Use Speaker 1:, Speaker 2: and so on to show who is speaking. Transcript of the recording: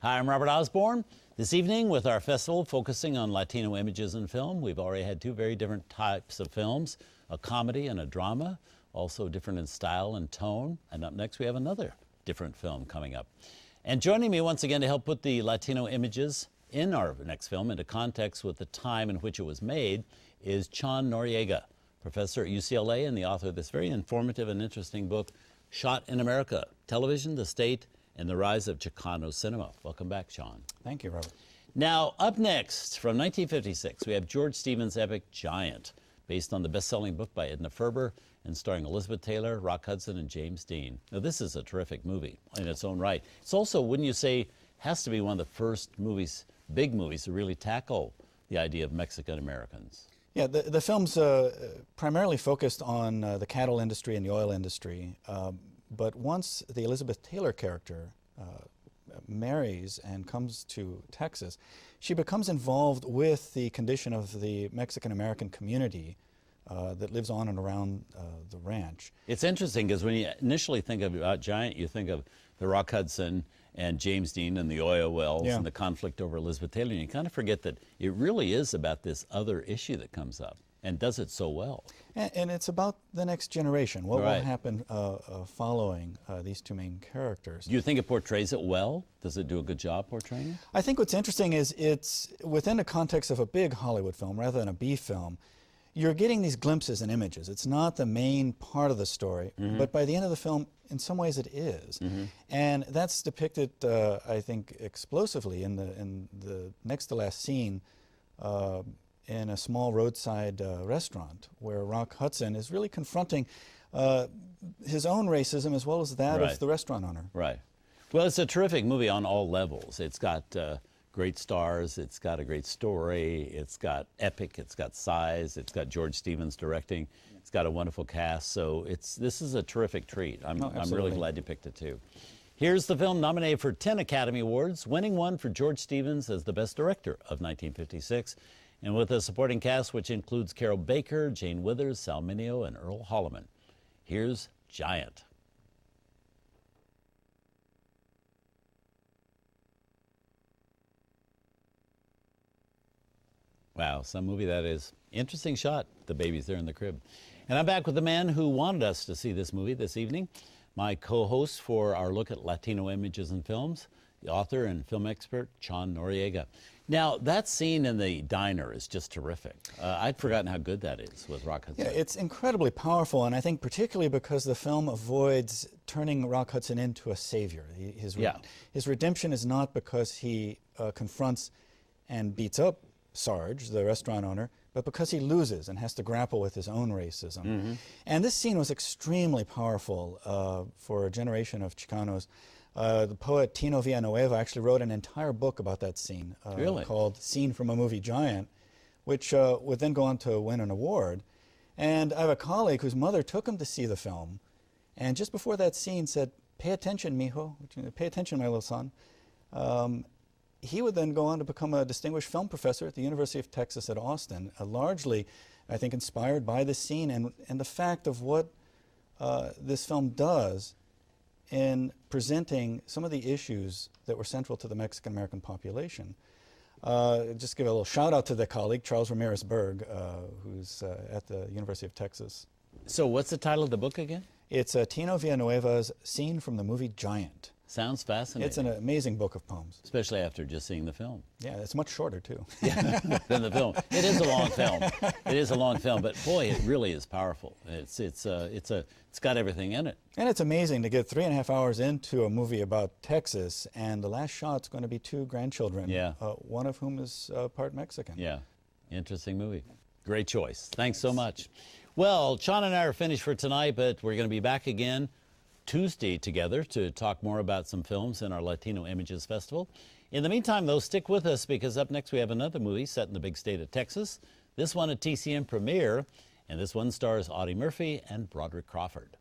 Speaker 1: Hi, I'm Robert Osborne. This evening with our festival focusing on Latino images in film. We've already had two very different types of films, a comedy and a drama, also different in style and tone. And up next we have another different film coming up. And joining me once again to help put the Latino images in our next film into context with the time in which it was made is Chon Noriega, professor at UCLA and the author of this very informative and interesting book, Shot in America, Television, the State, and the Rise of Chicano Cinema. Welcome back, Chon.
Speaker 2: Thank you, Robert.
Speaker 1: Now, up next, from 1956, we have George Stevens' epic Giant, based on the best-selling book by Edna Ferber and starring Elizabeth Taylor, Rock Hudson, and James Dean. Now, this is a terrific movie in its own right. It's also, wouldn't you say, has to be one of the first movies, big movies, to really tackle the idea of Mexican Americans.
Speaker 2: Yeah, the film's primarily focused on the cattle industry and the oil industry. But once the Elizabeth Taylor character marries and comes to Texas, she becomes involved with the condition of the Mexican-American community that lives on and around the ranch.
Speaker 1: It's interesting because when you initially think about Giant, you think of the Rock Hudson and James Dean and the oil wells and the conflict over Elizabeth Taylor, and you kind of forget that it really is about this other issue that comes up. And does it so well.
Speaker 2: And it's about the next generation. What will happen following these two main characters?
Speaker 1: Do you think it portrays it well? Does it do a good job portraying it?
Speaker 2: I think what's interesting is it's within the context of a big Hollywood film rather than a B film. You're getting these glimpses and images. It's not the main part of the story, but by the end of the film, in some ways it is. And that's depicted, I think, explosively in the next to last scene in a small roadside restaurant where Rock Hudson is really confronting his own racism as well as that of the restaurant owner.
Speaker 1: Right. Well, it's a terrific movie on all levels. It's got great stars, it's got a great story, it's got epic, it's got size, it's got George Stevens directing, it's got a wonderful cast, so this is a terrific treat. I'm really glad you picked it too. Here's the film nominated for 10 Academy Awards, winning one for George Stevens as the Best Director of 1956. And with a supporting cast which includes Carrol Baker, Jane Withers, Sal Mineo, and Earl Holliman. Here's Giant. Wow, some movie that is. Interesting shot. The baby's there in the crib. And I'm back with the man who wanted us to see this movie this evening, my co-host for our look at Latino images and films, the author and film expert, Chon Noriega. Now, that scene in the diner is just terrific. I'd forgotten how good that is with Rock Hudson.
Speaker 2: Yeah, it's incredibly powerful, and I think particularly because the film avoids turning Rock Hudson into a savior. His redemption is not because he confronts and beats up Sarge, the restaurant owner, but because he loses and has to grapple with his own racism. And this scene was extremely powerful for a generation of Chicanos. The poet Tino Villanueva actually wrote an entire book about that scene called Scene from a Movie Giant, which would then go on to win an award. And I have a colleague whose mother took him to see the film, and just before that scene said, "Pay attention, mijo, pay attention, my little son." He would then go on to become a distinguished film professor at the University of Texas at Austin, largely, I think, inspired by this scene and the fact of what this film does in presenting some of the issues that were central to the Mexican-American population. Just give a little shout out to the colleague, Charles Ramirez Berg, who's at the University of Texas.
Speaker 1: So what's the title of the book again?
Speaker 2: It's Tino Villanueva's Scene from the Movie Giant.
Speaker 1: Sounds fascinating.
Speaker 2: It's an amazing book of poems.
Speaker 1: Especially after just seeing the film.
Speaker 2: Yeah, it's much shorter, too.
Speaker 1: Yeah, than the film. It is a long film. It is a long film, but boy, it really is powerful. It's got everything in it.
Speaker 2: And it's amazing to get 3.5 hours into a movie about Texas, and the last shot's going to be 2 grandchildren, one of whom is part Mexican.
Speaker 1: Yeah, interesting movie. Great choice. Thanks so much. Well, Chon and I are finished for tonight, but we're going to be back again Tuesday together to talk more about some films in our Latino Images Festival. In the meantime, though, stick with us because up next we have another movie set in the big state of Texas. This one a TCM premiere, and this one stars Audie Murphy and Broderick Crawford.